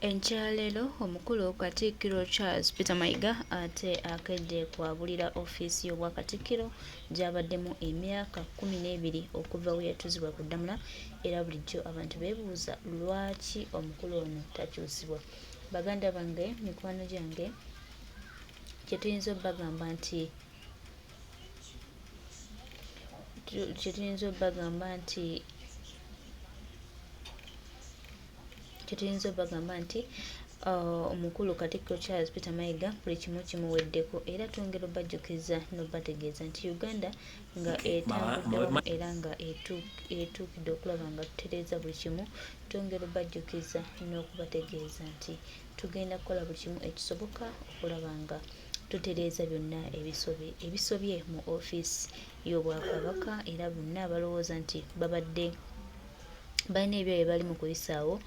Enkyalero omukulu Katikkiro Charles Peter Mayiga ate akedde kwabulira ofiisi y'Obwakatikkiro gy'abaddemu emyaka 12 okuva we yatuzibwa ku Ddamula, era bulijjo abantu beebuuza lwaki omukulu ono takyusibwa. Baganda bange, mikwano gyange, kye tuyinza obbagamba nti omukulu Katikkiro Charles Peter Mayiga buli kimu kimuweddeko, era twongera obbajjukiza n'obbategeeza nti Uganda nga etambuddewamu era nga etuukidde okulaba nga tutereeza buli kimu. Twongera obbajjukiza n'okubategeeza nti tugenda kukola buli kimu ekisoboka okulaba nga tutereeza byonna ebisobye mu ofiisi y'Obwakabaka, era bonna abalowooza nti babadde balina ebyo bye bali mu kuyisaawo.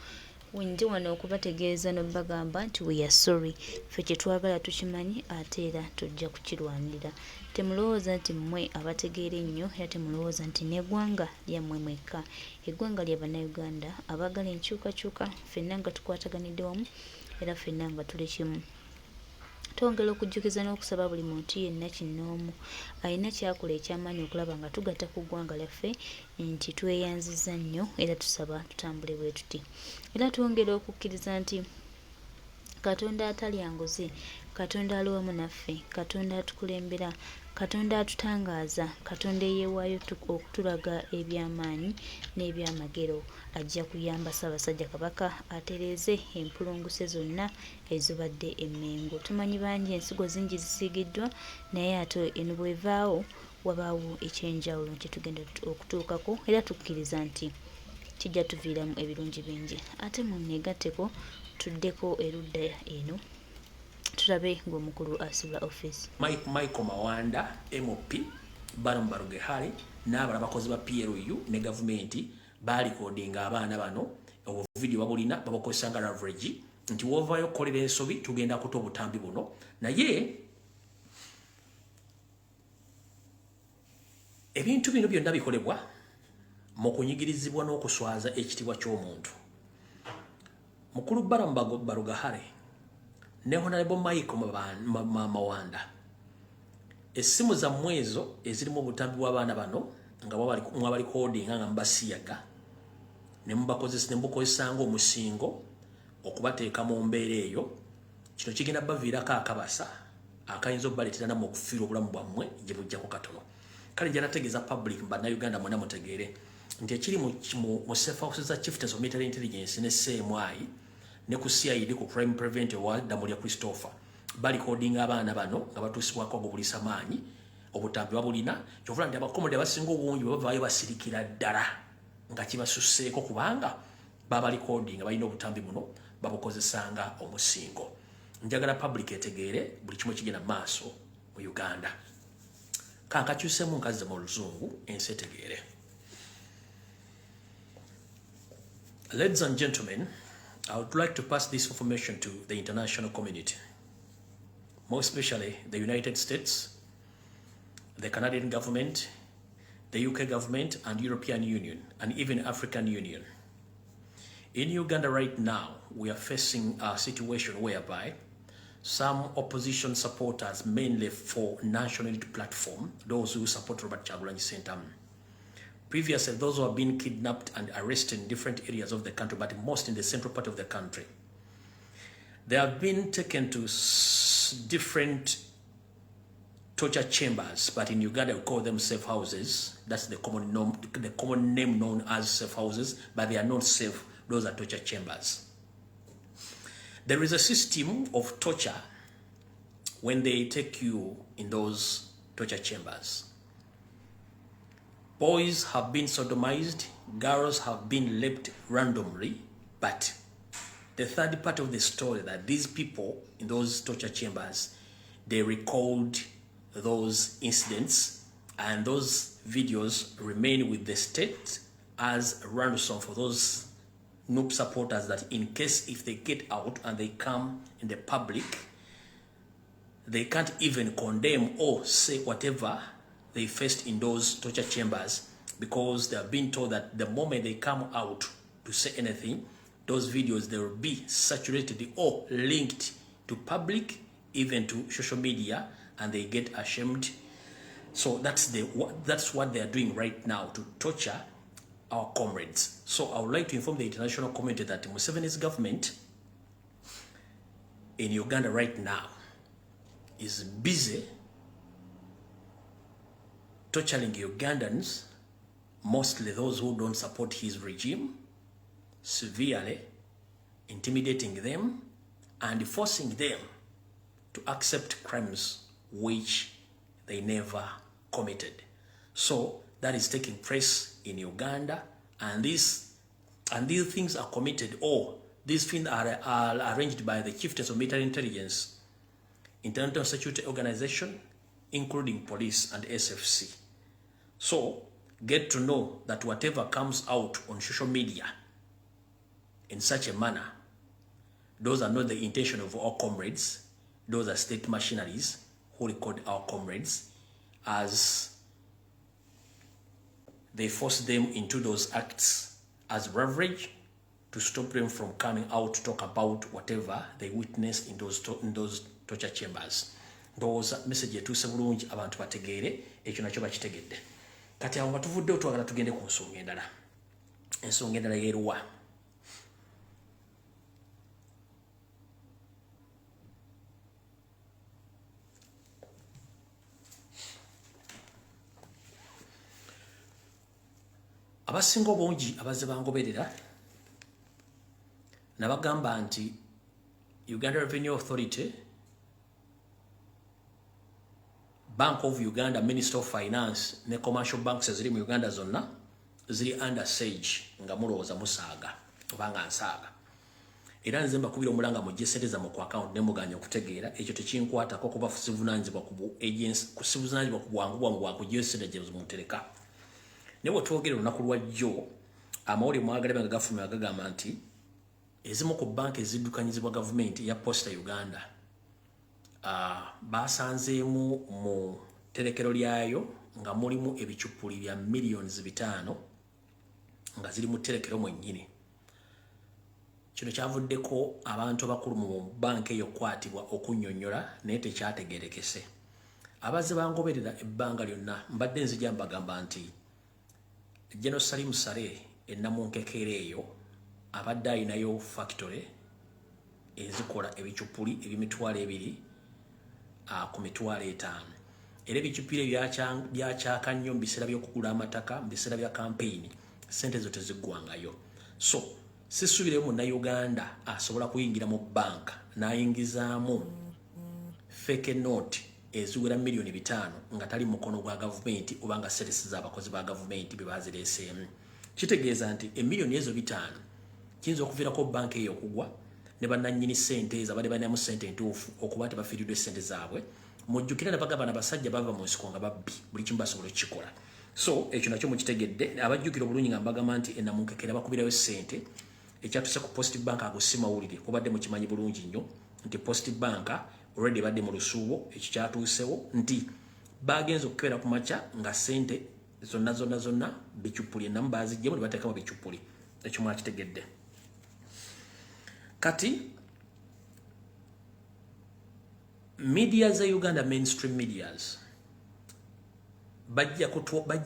Ndi wano okubategeeza n'obbagamba nti we are sorry. Ffe kye twagala tukimanyi ate era tujja kukirwanirira. Temulowooza nti mmwe abategeera ennyo, era temulowooza nti n'eggwanga lyammwe mwekka. Eggwanga lya Bannayuganda abaagala enkyukakyuka, ffenna nga tukwataganidde wamu era ffenna nga tuli kimu. Twongera okujjukiza n'okusaba buli muntu yenna kinnoomu alina kyakola ekyamaanyi okulaba nga tugatta ku ggwanga lyaffe nti tweyanziza nnyo, era tusaba tutambule bwe tuti. Era twongera okukkiriza nti Katonda atalya nguzi, Katonda ali wamu naffe, Katonda atukulembera, Katonda atutangaaza, Katonda eyeewaayo okutulaga eby'amaanyi n'ebyamagero, ajja kuyamba Ssaabasajja Kabaka atereeze empulunguse zonna ezibadde emmengo. Tumanyi bangi ensigo zingi zisiigiddwa, naye ate eno bw'evaawo wabaawo ekyenjawulo kye tugenda okutuukako, era tukkiriza nti kijja tuviiramu ebirungi bingi. Ate munneegatteko tuddeko erudda eno tulabe ng'omukulu asibula ofiisi. Michael Mawanda MOP Baramu Barugehale n'abalala bakozi ba PLU ne gavumenti baalikodinga abaana bano obuvidiyo babulina babakozesa nga leverage nti wovaayo okukolera ensobi tugenda kuta obutambi buno. Naye ebintu bino byonna bikolebwa mu kunyigirizibwa n'okuswaza ekitiibwa ky'omuntu. Mukulu Baramu Barugehale ne Honorable Michael Mawanda, essimu zammwe ezo ezirimu obutambi bw'abaana bano nga mwabalikodinga nga mubasiyaga ne mubukozesa ng'omusingo okubateeka mu mbeera eyo, kino kigenda baviirako akabasa akayinza obbaleetera nammwe okufiira obulamu bwammwe gye bujjako katono. Kale njala tegeeza public Bannayuganda mwonna mutegeere nti ekiri mu safe house za Chieftains of Military Intelligence ne CMI ne ku CID ku Crime Preventive wa Damulya Christopher balikodinga abaana bano nga batuusibwako obulisa maanyi obutambi babulina, kyovula nti abakomode abasinga obungi bavaayo basirikira ddala nga kibasusseeko kubanga babalikodinga balina obutambi buno babukozesanga omusingo. Njagala public etegeere buli kimu kigenda mu maaso mu Uganda. Kankakyusemu nkazize mu Luzungu ensi etegeere. Ladies and gentlemen, I would like to pass this information to the international community, more especially the United States, the Canadian government, the UK government, and European Union, and even African Union. In Uganda right now, we are facing a situation whereby some opposition supporters, mainly for National Unity Platform, those who support Robert Kyagulanyi Ssentamu, previously, those who have been kidnapped and arrested in different areas of the country, but most in the central part of the country, they have been taken to different torture chambers, but in Uganda we call them safe houses. That's the common name known as safe houses, but they are not safe. Those are torture chambers. There is a system of torture when they take you in those torture chambers. Boys have been sodomized, girls have been raped randomly, but the third part of the story that these people in those torture chambers, they recalled those incidents, and those videos remain with the state as a ransom for those noob supporters, that in case if they get out and they come in the public, they can't even condemn or say whatever they faced in those torture chambers, because they have been told that the moment they come out to say anything, those videos, they will be saturated or linked to public, even to social media, and they get ashamed. So that's what they are doing right now, to torture our comrades. So I would like to inform the international community that Museveni's government in Uganda right now is busy torturing Ugandans, mostly those who don't support his regime, severely intimidating them and forcing them to accept crimes which they never committed. So that is taking place in Uganda, and these things are committed, or these things are arranged by the chieftains of military intelligence, International Security Organization, including police and SFC. So get to know that whatever comes out on social media in such a manner, those are not the intention of our comrades. Those are state machineries who record our comrades as they force them into those acts as leverage to stop them from coming out to talk about whatever they witnessed in those torture chambers. Those message etuuse bulungi abantu bategeere ekyo nakyo bakitegedde. Kati awo batuvudde twagala tugende ku nsonga endala. Ensonga endala yeeruwa. Abasinga obungi abazze bangoberera nabagamba nti Uganda Revenue Authority, Bank of Uganda, Minister of Finance ne commercial banks ziri mu Uganda zonna ziri under siege nga mulowooza musaaga obanga nsaaga. Era nze mbakubira omulanga mujje sente zammwe ku account ne muganya okutegeera ekyo tekinkwatako kuba kusivunaanyizibwa ku agency, kusivunaanyizibwa ku bwangu bwangu bwa kuggyayo sente gye mutereka. Newe twogere olunaku lwa jjo amawulire mwagala nga gafulumya gagamba nti ezimu ku banki eziddukanyizibwa gavumenti ya Posta Uganda basanzeemu mu terekero lyayo nga mulimu ebicupuli bya millions 5 nga ziri mu terekero mwennyini. Kino kyavuddeko abantu abakulu mu banki eyo kwatibwa okunnyonnyola naye tekyategeerekese. Abazze bangoberera ebbanga lyonna mbadde nzija mbagamba nti General Salim Sare ennamunkekere eyo abadde ayinayo factory ezikola ebicupuli ebimitwalo 2 ku mitwalo 5. Era ebicupuli byakyaka nnyo mu biseera by'okugula amataka, mu biseera bya campaign, sente zo teziggwangayo. So sisubireyo munnayuganda asobola kuyingira mu banka n'ayingizaamu fake note eziwera million 5 nga tali mukono gwa gavumenti obanga services z'abakozi ba gavumenti be bazireeseemu. Kitegeeza nti emiliyoni ezo 5 kiyinza okuviirako banka eyo okugwa ne bannannyini ssente ezo abadde balinamu ssente entuufu okuba tebafiiriddwa ssente zaabwe. Mujjukira ne bagamba abasajja bava mu nsiko nga babbi buli kimu basobola okukikola. So ekyo nakyo mukitegedde. Abajjukira obulungi nga mbagamba nti ennamunkekere bakubirayo ssente ekyatuse ku Post Bank ago si mawulire kubadde mukimanyi bulungi nnyo nti Post Bank already badde mu lusuubo ekyo kyatuusewo nti bagenza okukebera ku makya nga ssente zonna bicupuli ennamu baaziggyemu ne bateekamu bicupuli. Ekyo mwakitegedde. Kati media za Uganda, mainstream medias bajja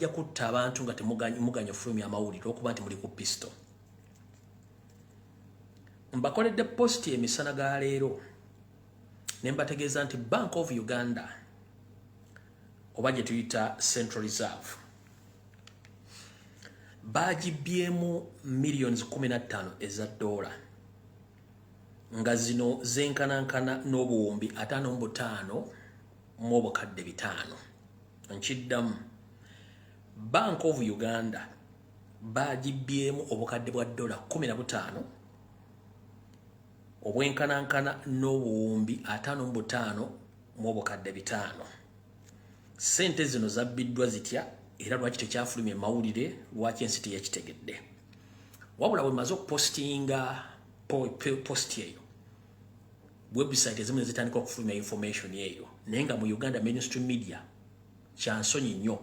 kutta abantu nga temuganya fulumya amawulire okuba nti muli ku pisto. Mbakoledde post emisana ga leero ne mbategeeza nti Bank of Uganda oba gye tuyita Central Reserve bagibyemu millions 15 eza dola nga zino zenkanankana n'obuwumbi 55 mu obukadde 5. Nkiddamu, Bank of Uganda bagibyemu obukadde bwa dola 15 obwenkanankana n'obuwumbi 55 mu obukadde 5. Sente zino zabbiddwa zitya era lwaki tekyafulumya mawulire, lwaki ensi teyakitegedde. Wabula bwe maze okupostinga post eyo, website ezimu zitandika okufulumya information eyo, naye nga mu Uganda mainstream media kyansonyi nnyo.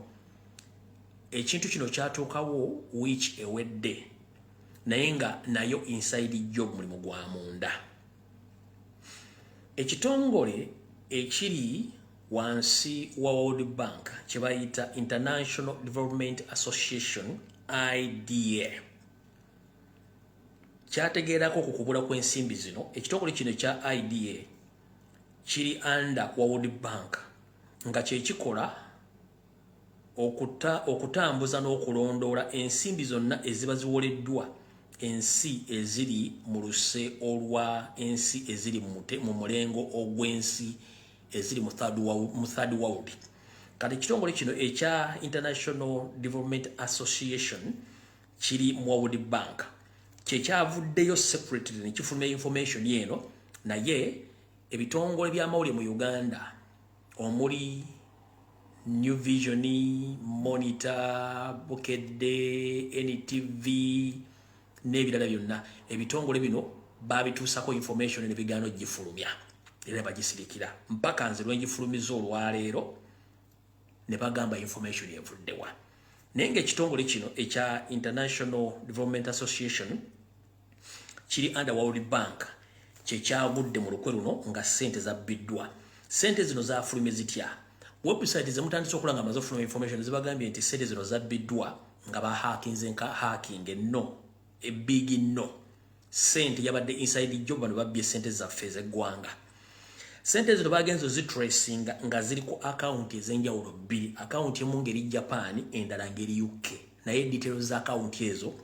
Ekintu kino kyatuukawo wiiki ewedde naye nga nayo inside job mulimu gwa munda. Ekitongole ekiri wansi wa World Bank kye bayita International Development Association IDA kyategeerako ku kubula kw'ensimbi zino. Ekitongole kino kya IDA kiri under World Bank nga kye kikola okutambuza n'okulondoola ensimbi zonna eziba ziwoleddwa ensi eziri mu luse olwa ensi eziri mu mulengo ogw'ensi eziri mu third world. Kati ekitongole kino ekya International Development Association kiri mu World Bank kye kyavuddeyo separately ne kifulumya information yeno, naye ebitongole by'amawulire mu Uganda omuli New Vision, Monitor, Bukedde, NTV n'ebirala byonna ebitongole bino babituusako information ne bigaana ogifulumya era bagisirikira mpaka nze lwengifulumiza olwaleero ne bagamba information evuddewa. Naye ng'ekitongole kino ekya International Development Association kiri under World Bank kye kyagudde mu lukwe luno nga ssente zabbiddwa. Ssente zino zaafulumye zitya? Website zemutandise okulanga amaze okufuluma information zibagambye nti ssente zino zabbiddwa nga bahakinze nka hacking enno ebigi nno. Ssente yabadde inside job bano babbye ssente zaffe ez'eggwanga. Ssente zino bagenzo zitracinga nga ziri ku account ez'enjawulo bbiri, account emu ngeri Japan endala ngeri UK, naye details za account ezo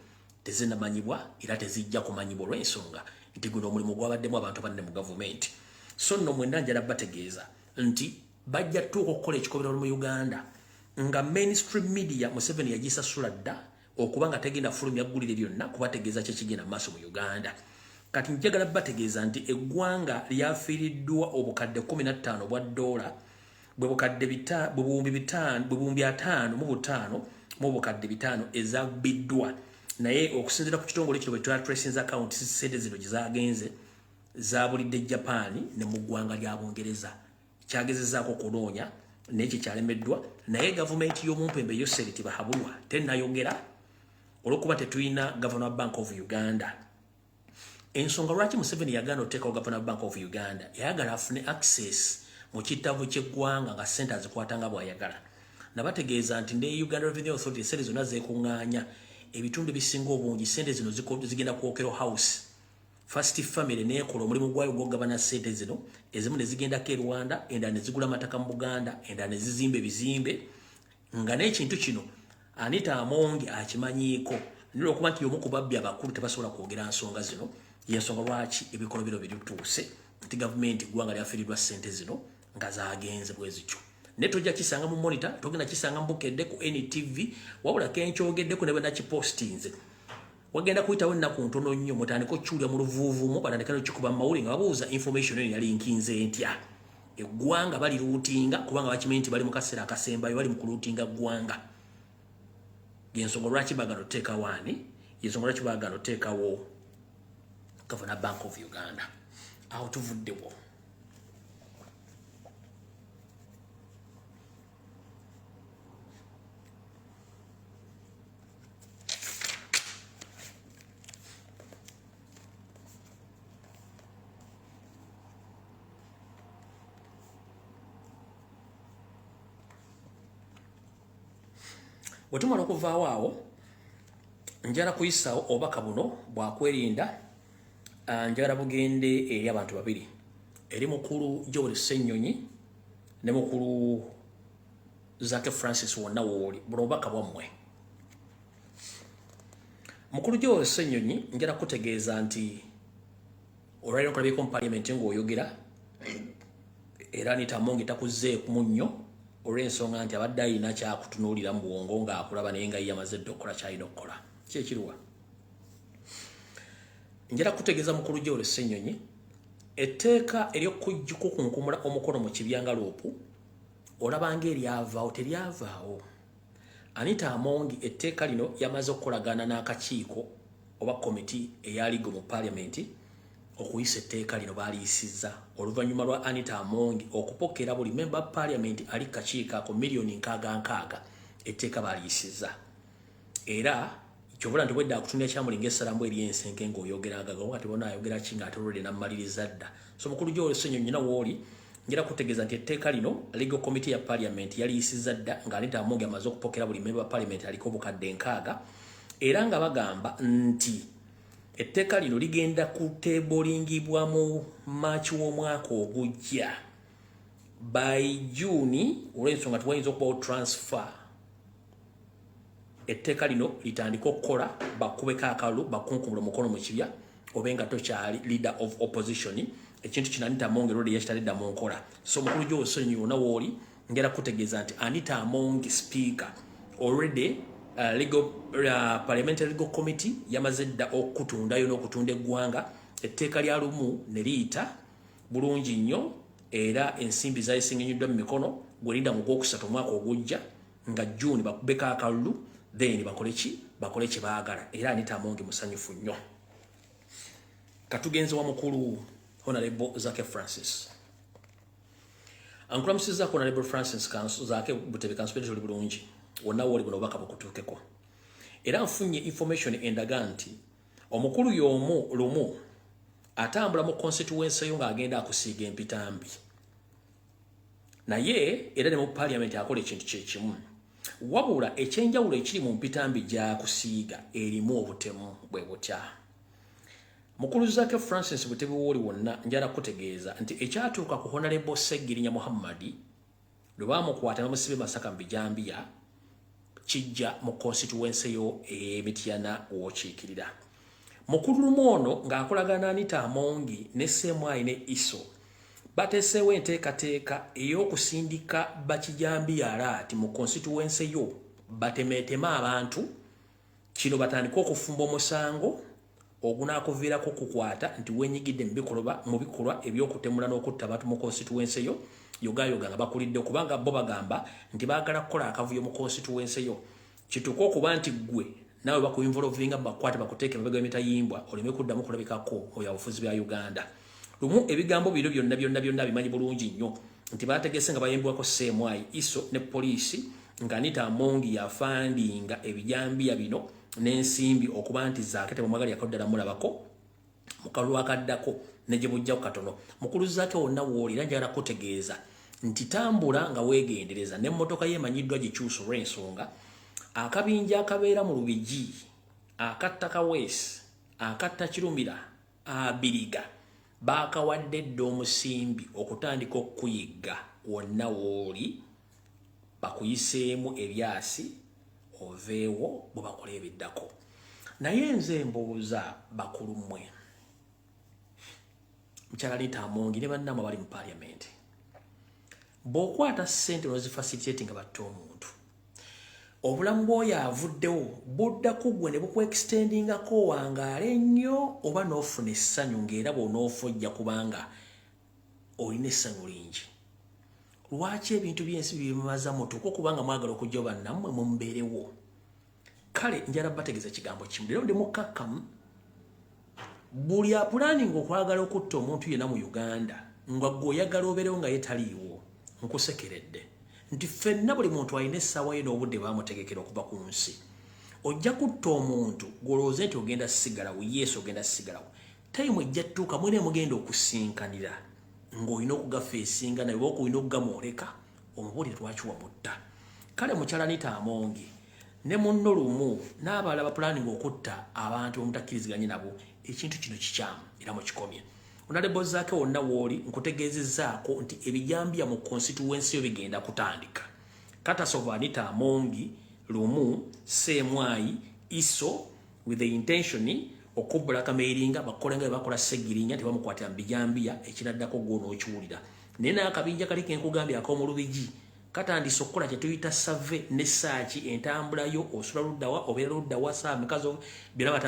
tezinnamanyibwa era tezijja kumanyibwa olw'ensonga nti guno omulimu gwabaddemu abantu abanene mu gavumenti. So nno mwenna njala bategeeza nti bajja tuuka okukola ekikobero mu Uganda nga mainstream media Museveni yagisasula dda okuba nga tegenda fulumya ggulire lyonna kubategeeza kyekigenda maaso mu Uganda. Kati njagala bategeeza nti eggwanga lyafiiriddwa obukadde 15 bwa dola bwe bukadde bubuumbi 5 mu bukadde 5 ezabbiddwa, naye okusinziira ku kitongole kino bwe twatracinze account ssente zino gye zaagenze zaabulidde Japan ne mu ggwanga lya Bungereza. Kyagezezaako okunoonya naye kyekyalemeddwa, naye gavumenti y'omumpembe Yoseri Tibahabulwa tennayogera olw'okuba tetulina Governor Bank of Uganda. Ensonga lwaki Museveni yagaana oteekawo Governor Bank of Uganda, yayagala afune access mu kittavvu ky'eggwanga nga ssente azikwata nga bw'ayagala. Nabategeeza nti ne Uganda Revenue Authority ssente zonna zeekuŋŋaanya ebitundu bisinga obungi ssente zino zigenda ku Okero House. First Family neekola omulimu gwayo gw'ogabana ssente zino, ezimu ne zigendako e Rwanda, endala ne zigula amataka mu Buganda, endala ne zizimba ebizimbe, nga n'ekintu kino Anita Amongi akimanyiiko n'olwokuba nti y'omu ku babbi abakulu tebasobola kwogera nsonga zino. Y'ensonga lwaki ebikolo bino bituuse nti gavumenti eggwanga lyafiiriddwa ssente zino nga zaagenze bwe zityo. Ne tojja kisanga mu Monitor, togenda kisanga mu Bukedde ku NTV, wabula kenkyogeddeko ne bwe nakipostinze. Wagenda kuyitawo ennaku ntono nnyo mutandika okukyulira mu luvuuvuumu batandika n'okikuba mu mawulire nga babuuza information eyo yali nkinze ntya. Eggwanga bali luutinga kubanga bakimanyi nti bali mu kaseera akasembayo bali mu kuluutinga ggwanga. Y'ensonga lwaki baagala oteekawo ani? Y'ensonga lwaki baagala oteekawo Governor Bank of Uganda. Awo tuvuddewo. Bwetumala okuvaawo awo njala kuyisaawo obubaka buno bwakwerinda. Njagala bugende eri abantu babiri, eri mukulu Joel Ssenyonyi ne mukulu Zake Francis wonna wooli. Buno obubaka bwammwe. Mukulu Joel Ssenyonyi njala kutegeeza nti olwaliro nkulabyeko mu paliamenti ng'oyogera era Anita Amongi takuzzeeku munnyo olw'ensonga nti abadde alina kyakutunuulira mu bwongo ng'akulaba naye nga ye yamaze dda okukola kyalina okukola. Ki ekiruwa? Njala kutegeeza mukulu Joel Ssenyonyi etteeka ery'okujjuko kunkumula omukono mu kibyangaloopu olaba ng'eryavaawo teryavaawo. Anita Amongi etteeka lino yamaze okukolagana n'akakiiko oba komiti eyaligo mu paliamenti okuyisa etteeka lino baaliyisizza oluvannyuma lwa Anita Amongi okupokera buli memba paliamenti ali kakiiko ako $660,000 etteeka baaliyisizza. Era kyobula nti bwedda akutumya kyamulinga essalamu eri ensenke ng'oyogeraga kati bona ayogera ki ng'ate olwedde nammaliriza dda so mukulu Joel Ssenyo nnyina wooli njera kutegeeza nti etteeka lino legal committee ya parliament yaliyisizza dda ng'Anita Amongi amaze okupokera buli member wa parliament aliko obukadde 6 era nga bagamba nti etteeka lino ligenda kuteebolingibwa mu Maachi w'omwaka ogujja by June olw'ensonga tuwayinza okubawo transfer etteeka lino litandika okukola bakubeko akalulu bakunkumula omukono mu kibya obenga tokyali leader of opposition ekintu kino Anita Amongi olwedde yakitadde mu nkola so mukulu Joel Ssenyo yonna wooli ngera kutegeeza nti Anita Amongi speaker already legal parliamentary legal committee yamaze dda okutundayo n'okutunda eggwanga etteeka lya lumu ne liyita bulungi nnyo era ensimbi zayisinganyiddwa mu mikono gwelinda mu gwokusatu omwaka ogujja nga June bakubeko akalulu then bakole kye baagala era Anita Amongi musanyufu nnyo katugenze wa mukulu Honorable Zake Francis ankulamusiza ko Honorable Francis Kanso Zake Butebe Kanso petro bulungi wonna woli buno baka bukutukeko era nfunye information endaga nti omukulu y'omu lumu atambula mu constituency yo ng'agenda akusiiga empitambi naye era ne mu parliament akola ekintu kyekimu wabula ekyenjawulo ekiri mu mpitambi gy'akusiiga erimu obutemu bwe butya mukulu Zake Francis Butebe woli wonna njala kutegeeza nti ekyatuuka ku Honorable Seggirinya Muhammadi lwe baamukwata bamusibe Masaka mu Bijambiya kijja mu constituency yo Mityana w'okiikirira mukulu lumu ono ng'akolagana Anita Amongi ne Ssemwai ne Iso bateeseewo enteekateeka ey'okusindika Bakijambiya alaati mu constituency yo batemeetema abantu kino batandika okufumba omusango ogunaakuviirako kukwata nti wenyigidde mu bikolwa ebyokutemula n'okutta abantu mu constituency yo yogayoga nga bakulidde kubanga bo bagamba nti baagala kukola akavuyo mu constituency yo kituuka okuba nti gwe naawe bakuinvolvinga bakwate bakuteeke mabega emitayimbwa oleme kuddamu kulabikako mu byabufuzi bya Uganda lumu ebigambo bino byonna bimanyi bulungi nnyo nti baategese nga bayimbwako Ssemwai Iso ne poliisi nga Anita Amongi yafandinga ebijambiya bino n'ensimbi okuba nti Zaake temumwagali yakoddala mulabako mukalulu akaddako ne gye bujja katono mukulu Zaake wonna woolira njagala kutegeeza nti tambula nga weegendereza n'emmotoka yeemanyiddwa gikyusa olw'ensonga akabinja akabeera mu Lubigi akatta Kaweesi akatta Kirumira Abiriga baakawadde dda omusimbi okutandika okuyigga wonna wooli bakuyiseemu ebyasi oveewo bwe bakola ebiddako naye nze mbuuza bakulu mmwe mukyala Anita Amongi ne bannamwe bali mu parliament bw'okwata ssente n'ozifacilitate nga batta omuntu obulamu bw'oyo avuddewo budda ku gwe ne bukweextendingako wangaala ennyo oba n'ofuna essanyu ng'era bw'onoofa ojja kubanga olina essanyu lingi lwaki ebintu by'ensi bibimaza mutuuka okubanga mwagala okujja bannammwe mumbeerewo kale njala bategeeza kigambo kimu leero ndi mukkakkamu buli apulaninga okwagala okutta omuntu yenna mu Uganda nga gwe oyagala obeerewo nga ye taliiwo nkusekeredde nti ffenna buli muntu alina essaawa ye n'obudde baamutegekera okuva ku nsi ojja kutta omuntu gw'olowooza nti ogenda sigalawo yesu ogenda sigalawo tayimu ejja ttuuka mwene mugenda okusinkanira ng'olina okugafeesinga naye oba olina okugamwoleka omubuulire lwaki wamutta kale mukyala Anita Amongi ne munno lumu n'abalala bapulaninga okutta abantu omutakkiriziganye nabo ekintu kino kikyamu era mukikomye Honorable Zaake wonna wooli nkutegeezezzaako nti ebijambiya mu constituency yo bigenda kutandika Katasova Anita Amongi lumu Ssemwai Iso with the intention okubbula kameringa bakola nga bakola Seggirinya tebamukwatira mu bijambiya ekiraddako gw'ono okiwulira naye n'akabinja kali kenkugambye ak'omu Lubigi katandise okukola kye tuyita save ne saaki entambula yo osula luddawa obeera luddawa saa mikazo biraba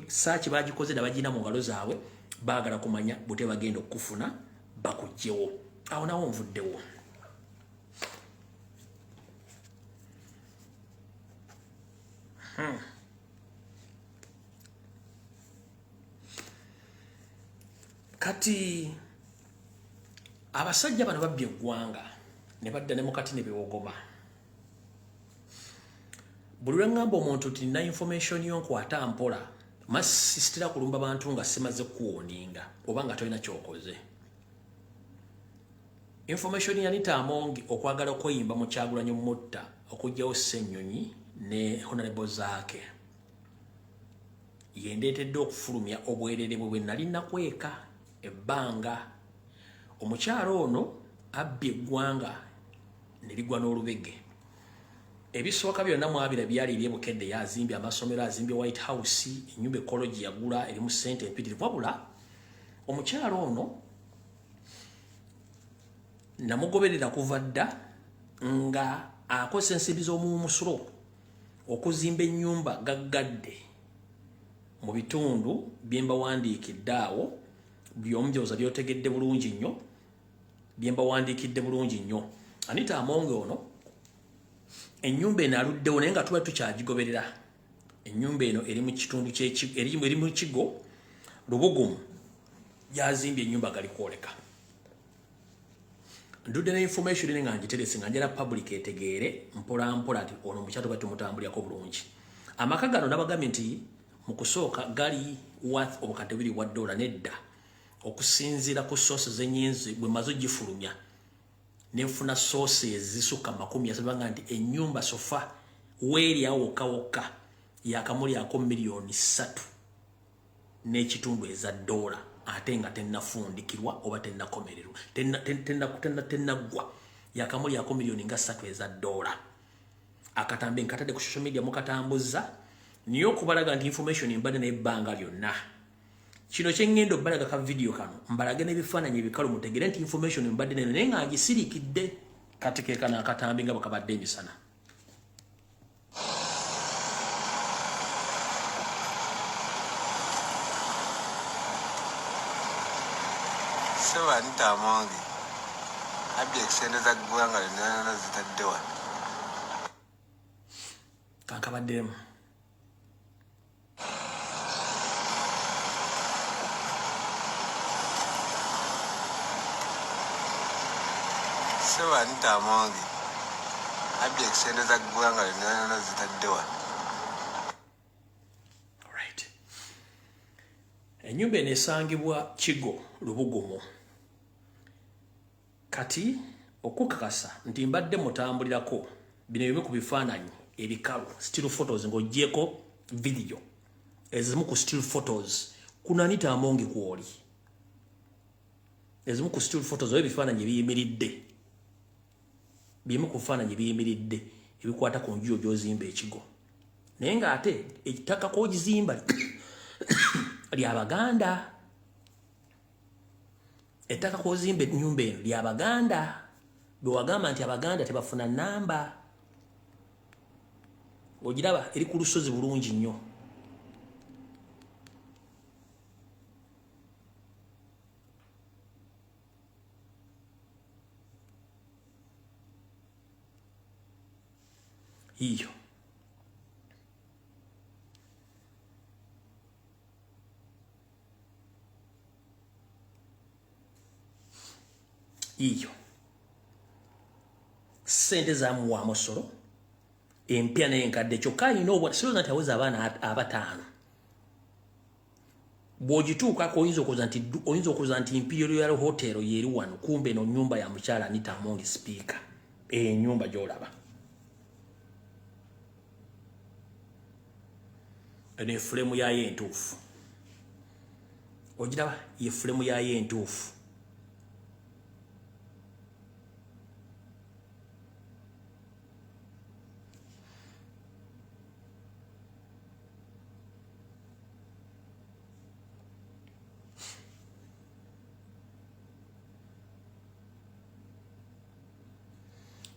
saaki bagikoze na bagina mu ngalo zaabwe baagala kumanya bute bagenda okufuna bakugjewo awo nawo nvuddewo kati abasajja bano babbye eggwanga ne badda ne mukati ne bewogoma buli lwe ngamba omuntu tina information yonkwata mpola masisitira kulumba bantu nga simaze kuwoninga oba nga tolina kyokoze. Information ya Anita Among okwagala okweyimba mu Kyagulanyi Mutta okujjawo Ssenyonyi ne Honorable Zaake yendeetedde okufulumya obwerere bwe nali nakweka ebbanga. Omukyalo ono abbye eggwanga ne ligwa n'olubege. Ebisooka byonna mwabira byali ebyebukedde yazimbye amasomero, azimbye White House, ennyumba ekologi yagula erimu ssente empitirivu. Wabula omukyalo ono namugoberera kuva dda nga akozesa ensimbi z'omumusuro okuzimba ennyumba gaggadde mu bitundu bye mbawandiikidde awo by'omujooza byotegedde bulungi nnyo, bye mbawandiikidde bulungi nnyo. Anita Among ono ennyumba eno aluddewo naye nga tuba tukyagigoberera. Ennyumba eno eri mu kitundu eri mu kigo Lubugumu, yazimbye ennyumba gali kwoleka. Ndudde ne information nga ngiterese nga njala public etegeere mpola mpola ati ono mukyalo bati mutambulirako bulungi. Amaka gano nabagambye nti mu kusooka gali worth obukadde buli bwa $1 nedda okusinziira ku sources ennyingi bwe mazo gifulumya nenfuna sources zisuka 30 nga nti ennyumba sofa weeri awokawokka yakamuli ako $3 n'ekitundu eza $, ate nga tennafundikirwa oba tennakomererwa tennaggwa yakamuli ako $3 eza $. Akatambe nkatadde ku social media mukatambuza niyo okubalaga nti information mbadde n'ebbanga lyonna. Kino kyengendo balaga ka video kano mbalage n'ebifaananyi ebikalu mutegere nti information mbadde nene naye nga agisirikidde kati ke kana akatambi nga bakabadde emisana. Seba Anita Among abbye ekisende za ggwanga lyonna zitadde wano. Kankabaddemu. Seba Anita Among abbye ekisende za ggwanga lyonna zitadde wano. Alright. Ennyumba eno esangibwa Kigo Lubugumu. Kati okukakasa nti mbadde mutambulirako bino bimu ku bifaananyi ebikalu still photos ng'oggyeko video ezimu ku still photos kuna Anita Among kwoli ezimu ku still photos ebifaananyi ebiyimiridde bimu ku bifaananyi ebiyimiridde ebikwata ku nju gy'ozimba ekigo naye ng'ate ettaka k'ogizimba ly'Abaganda. Ettaka k'ozimba ennyumba eno ly'Abaganda bwe wagamba nti Abaganda tebafuna nnamba. Ogiraba eri ku lusozi bulungi nnyo. Hiyo sente zamuwa amusolo empya n'enkadde kyokka alina obwa sirowooza nti aweza abaana 5 bw'ogituukako oyinza okuza nti Imperial Hotel yeri wano kumbe no nnyumba ya mukyala Anita Among speaker ennyumba gy'olaba eno efulemu yayo entuufu ogiraba yefulemu yayo entuufu.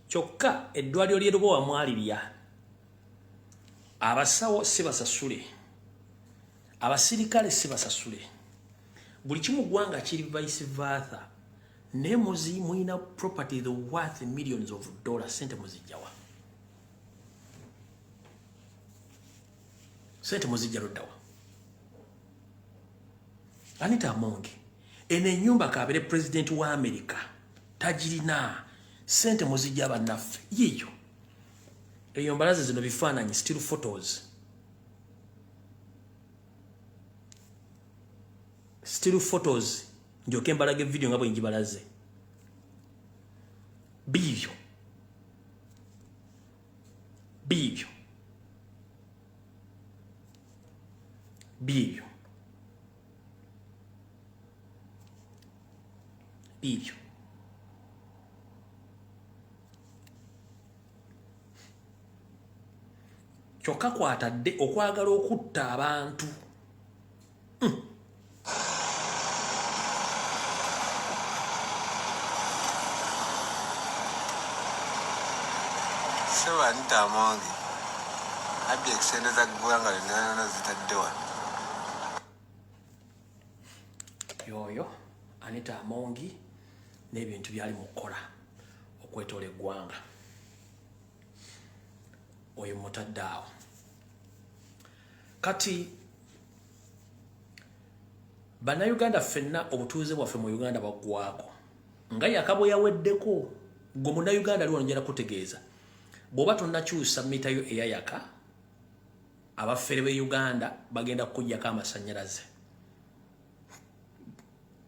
Kyokka eddwaliro ly'e Lubowa mwalirya abasawo si basasule abasirikale si basasule buli kimu ggwanga kiri vice versa ne muzi mwina property the worth millions of dollars sente muzijjawa sente muzijja luddawa. Anita Among eno ennyumba kabere president wa America tagirina sente muzijja bannaffe yiyo eyo mbalaze zino bifaananyi still photos. Still photos njoke mbalage video nga bwe njibalaze. Bibyo. Bibyo. Bibyo. Bibyo. Kyokka kwatadde okwagala okutta abantu. Seba ntamongi abye ekisende za ggwanga lyonna zitadde wano. Yoyo Anita Amongi n'ebintu byali mu kukola okwetoola eggwanga. Oyo mutaddaawo. Kati bannayuganda ffenna obutuuze bwaffe mu Uganda baggwako. Nga yakabwe yaweddeko gwe munnayuganda aliwo njala kutegeeza. Bw'oba tonnakyusa mita yo eyayaka, abaffere b'e Uganda bagenda kukuggyako amasannyalaze.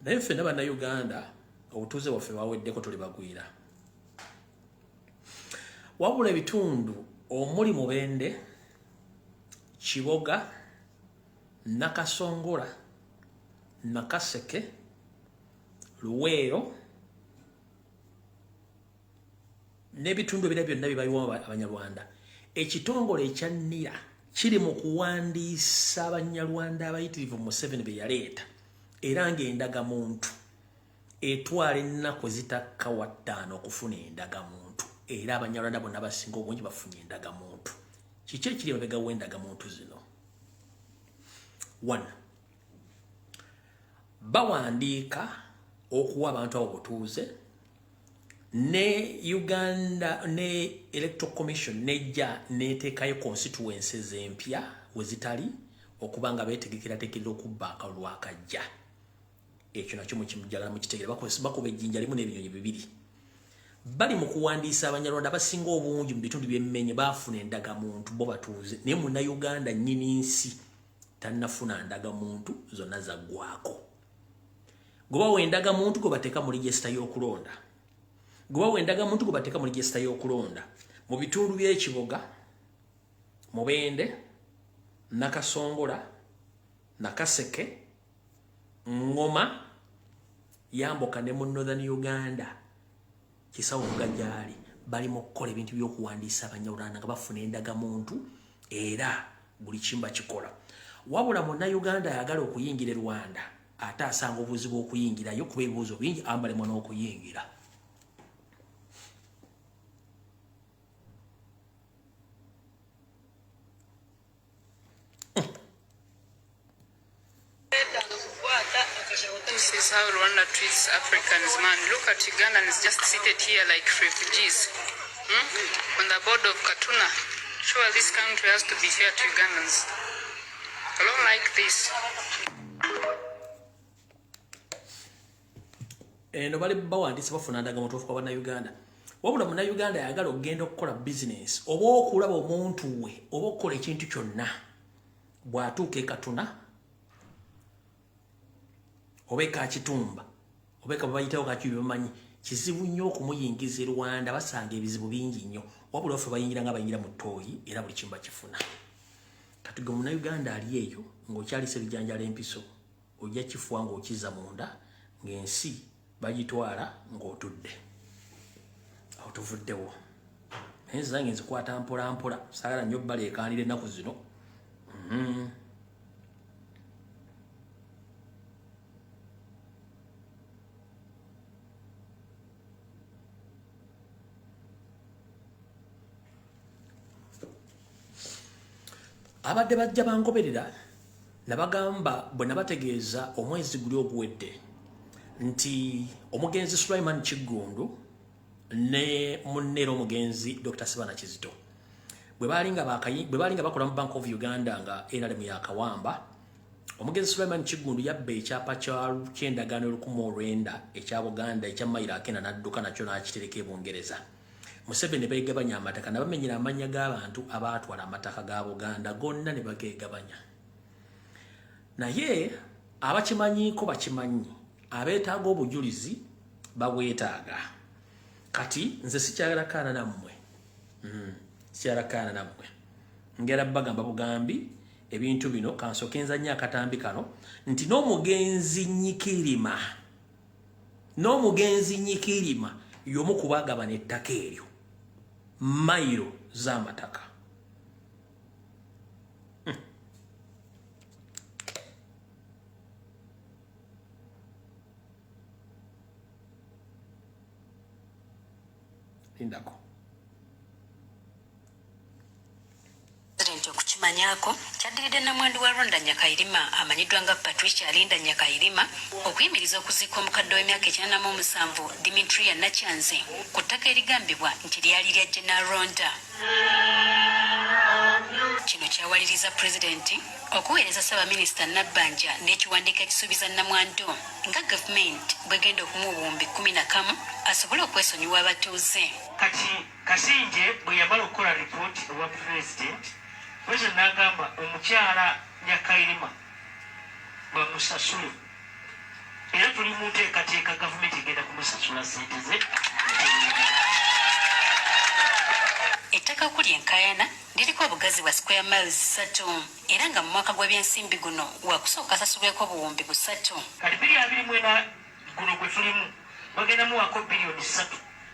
Naye ffenna bannayuganda obutuuze bwaffe baweddeko tuli bagwira. Wabula ebitundu omuli Mubende, Kiboga, Nakasongola, Nakaseke, Luweero n'ebitundu ebirala byonna bibayiwamu Abanyarwanda. Ekitongole ekya NIRA kiri mu kuwandiisa Abanyarwanda abayitirivu Museveni be yaleeta era ng'endagamuntu etwala ennaku ezitakka wa 5 okufuna endagamuntu. Era Abanyarwanda bonna basinga obungi bafunye endagamuntu. Kiki ekiri emabega w'endagamuntu zino? 1. Bawandiika okuwa abantu abo butuuze ne Uganda ne Electoral Commission nejja neteekayo constituencies empya we zitali okubanga beetegekera okubba akalulu akajja. Ekyo nakyo mukimujjagala mukitegere bakuba ejjinja limu n'ebinyonyi bibiri. Bali mu kuwandiisa Abanyarwanda abasinga obungi mu bitundu by'emmenye baafuna endagamuntu bo batuuze. Naye Munnayuganda nnyini nsi tannafuna ndagamuntu zonna zaggwako. Gwe bawa endagamuntu gwe bateeka mu register y'okulonda. Gwe bawa endagamuntu gwe bateeka mu register y'okulonda. Mu bitundu by'Ekiboga, Mubende, Nakasongola, Nakaseke, Ngoma, Yamboka ne mu Northern Uganda. Kisawo Gajali bali mu kukola ebintu by'okuwandiisa Abanyarwanda nga bafuna endagamuntu era buli kimba kikola. Wabula Munnayuganda ayagala okuyingira Rwanda ate asanga obuzibu okuyingirayo kuba ebibuuzo bingi ambalemu n'okuyingira. This is how Rwanda treats Africans, man. Look at Ugandans just seated here like refugees. On the board of Katuna. Sure, this country has to be fair to Ugandans. I don't like this. Eno bali bawandiisa bafuna ndagamuntu okuva Bannayuganda. Wabula Munnayuganda ayagala okugenda okukola business oba okulaba omuntu we oba okukola ekintu kyonna bw'atuuka e Katuna oba Kakitumba oba bayitawo Kakibi bamanyi kizibu nnyo okumuyingiza Rwanda basanga ebizibu bingi nnyo. Wabula offe bayingira nga bayingira mu ttooyi era buli kimu bakifuna. Kati gwe Munnayuganda ali eyo ng'okyalisa ebijanjala empiso ojja kifuwa ng'okiza munda ng'ensi bagitwala ng'otudde. Awo tuvuddewo. Naye zange nzikwata mpola mpola saagala nnyo baleekaanira ennaku zino. Abadde bajja bangoberera nabagamba bwe nabategeeza omwezi guli oguwedde nti omugenzi Sulaiman Kiggundu ne munnero omugenzi Dr. Sibana Kizito bwe balinga bakola mu Bank of Uganda nga NRM yakawamba. Omugenzi Sulaiman Kiggundu yabba ekyapa ky'endagaano 1900 ekya Buganda ekya mayiro akenda n'adduka nakyo n'akitereka e Bungereza. Museveni begabanya amataka na bamenyera amanya g'abantu abaatwala amataka ga Buganda gonna ne bagegabanya. Naye abakimanyiiko bakimanyi abeetaaga obujulizi babwetaaga. Kati nze sikyalakaana nammwe. Sikyalakaana nammwe. Ngera bagamba bugambi ebintu bino kansoke nzanya akatambi kano nti n'omugenzi Nyikirima y'omu ku baagabana ettaka eryo mayiro z'amataka. Lindako. Okukimanyako kyaddiridde Namwandu wa Rwanda Nyakairima amanyiddwa nga Patricia Alinda Nyakairima okuyimiriza okuziika omukadde w'emyaka 97 Dimitria Nachanze ku ttaka erigambibwa nti lyali lya General Rwanda. Kino kyawaliriza Pulezidenti okuweereza Ssaabaminisita Nabbanja n'ekiwandiiko ekisuubiza Namwandu nga gavumenti bwegenda okumuwa obuwumbi 11 asobole okwesonyiwa abatuuze. Kati Kasinje bwe yamala okukola ripooti owa Pulezidenti, Pulezidenti n'agamba omukyala Nyakairima bamusasule. Era tuli mu nteekateeka gavumenti egenda kumusasula ssente ze. Ettaka okuli enkayana liriko obugazi bwa square miles 3 era nga mu mwaka gw'ebyensimbi guno wakusooka asasulweko obuwumbi 3. Kati 2024 guno gwe tulimu bagenda muwaako biliyoni 3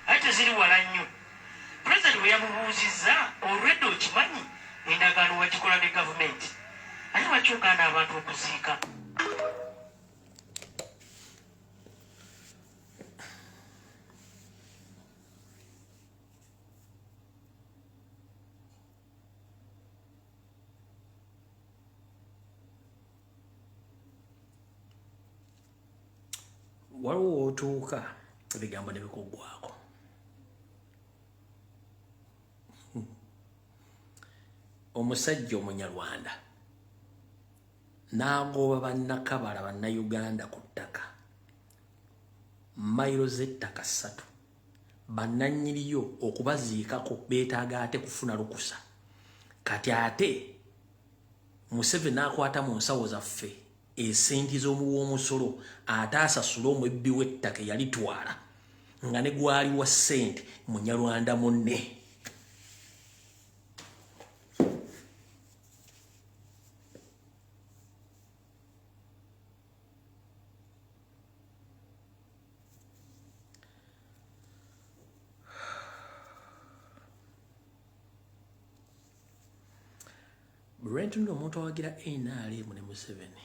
ate teziri wala nnyo. Pulezidenti bwe yamubuuzizza olwedde okimanyi endagaano wagikola ne gavumenti ate wakyogaana abantu okuziika. Waliwo otuuka ebigambo ne bikuggwako. Omusajja Omunyarwanda n'agoba bannakabala bannayuganda ku ttaka mayiro z'ettaka 3 bannannyiriyo okubaziikako beetaaga ate kufuna lukusa. Kati ate Museveni n'akwata mu nsawo zaffe esenti z'omuwa omusolo ate asasula omwebbi w'ettaka yalitwala nga ne gwali wa ssente Munyarwanda munne. Brenton omuntu awagira NRM ne Museveni.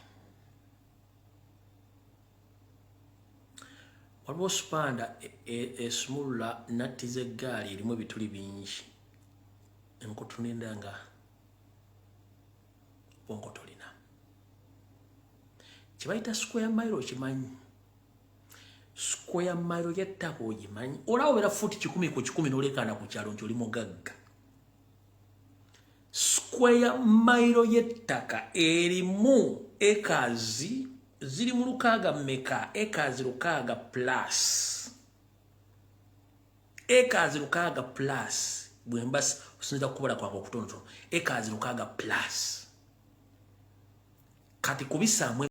Waliwo Spanda esumulula nattiza eggaali erimu ebituli bingi enkutuninda nga wonkotolina. Kibayita square mile okimanyi? Square mile y'ettaka ogimanyi? Olaba obeera fuuti 10 ku 10 n'olekaana ku kyalo nti oli mugagga. Square mile y'ettaka erimu ekazi ziri mu 6 mmeka? Ekazi 6 plus. Ekazi 6 plus. Bwembasi osinza kukola kwange okutonotono. Ekazi 6 plus. Kati kubisaamu